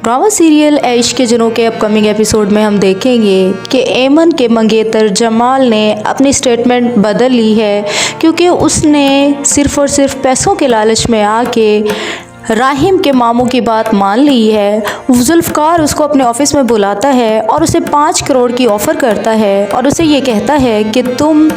Drama serial ऐश के जनों के अपकमिंग एपिसोड में हम देखेंगे कि एमन के मंगेतर जमाल ने अपनी स्टेटमेंट बदल ली है, क्योंकि उसने सिर्फ़ और सिर्फ पैसों के लालच में आके राहिम के मामू की बात मान ली है। जुल्फ़कार उसको अपने ऑफिस में बुलाता है और उसे 5 करोड़ की ऑफ़र करता है और उसे ये कहता है कि तुम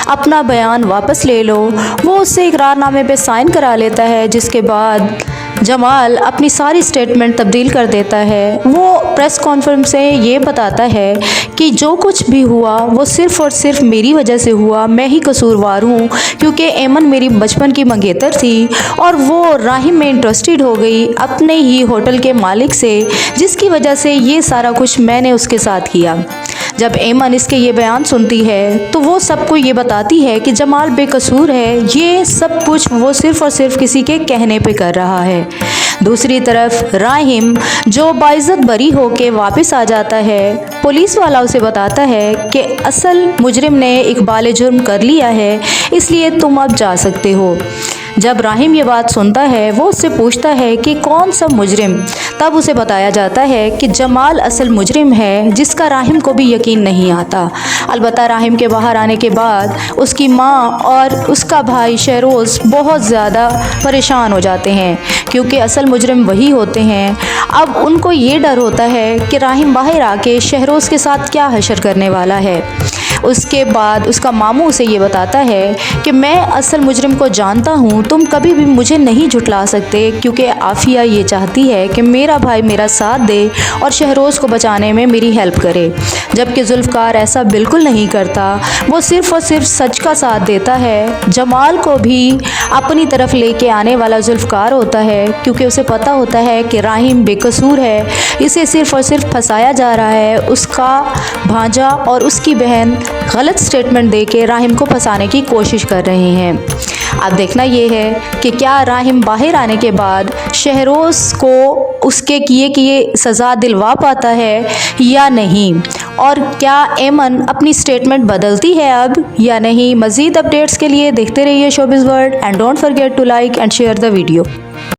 अपना बयान वापस ले लो। वो उससे इकरारनामे पे साइन करा लेता है, जिसके बाद जमाल अपनी सारी स्टेटमेंट तब्दील कर देता है। वो प्रेस कॉन्फ्रेंस से ये बताता है कि जो कुछ भी हुआ वो सिर्फ़ और सिर्फ मेरी वजह से हुआ, मैं ही कसूरवार हूँ, क्योंकि एमन मेरी बचपन की मंगेतर थी और वो राहिम में इंटरेस्टेड हो गई अपने ही होटल के मालिक से, जिसकी वजह से ये सारा कुछ मैंने उसके साथ किया। जब एमन इसके ये बयान सुनती है तो वो सबको ये बताती है कि जमाल बेकसूर है, ये सब कुछ वो सिर्फ़ और सिर्फ किसी के कहने पे कर रहा है। दूसरी तरफ राहिम जो बाइज्जत बरी होके वापस आ जाता है, पुलिस वाला उसे बताता है कि असल मुजरिम ने इकबाल जुर्म कर लिया है, इसलिए तुम अब जा सकते हो। जब राहिम ये बात सुनता है वो उससे पूछता है कि कौन सा मुजरिम। तब उसे बताया जाता है कि जमाल असल मुजरिम है, जिसका राहिम को भी यकीन नहीं आता। अलबत्ता राहिम के बाहर आने के बाद उसकी माँ और उसका भाई शहरोज़ बहुत ज़्यादा परेशान हो जाते हैं, क्योंकि असल मुजरिम वही होते हैं। अब उनको ये डर होता है कि राहिम बाहर आके शहरोज़ के साथ क्या हशर करने वाला है। उसके बाद उसका मामू उसे ये बताता है कि मैं असल मुजरिम को जानता हूँ, तुम कभी भी मुझे नहीं झुठला सकते, क्योंकि आफिया ये चाहती है कि मेरा भाई मेरा साथ दे और शहरोज़ को बचाने में मेरी हेल्प करे। जबकि जुल्फ़कार ऐसा बिल्कुल नहीं करता, वो सिर्फ़ और सिर्फ सच का साथ देता है। जमाल को भी अपनी तरफ लेके आने वाला जुल्फ़कार होता है, क्योंकि उसे पता होता है कि राहिम बेकसूर है, इसे सिर्फ़ और सिर्फ फंसाया जा रहा है। उसका भांजा और उसकी बहन गलत स्टेटमेंट देके राहिम को फंसाने की कोशिश कर रहे हैं। अब देखना ये है कि क्या राहिम बाहर आने के बाद शहरोज़ को उसके किए सज़ा दिलवा पाता है या नहीं, और क्या एमन अपनी स्टेटमेंट बदलती है अब या नहीं। मज़ीद अपडेट्स के लिए देखते रहिए showbiz world and don't forget to like and share the video.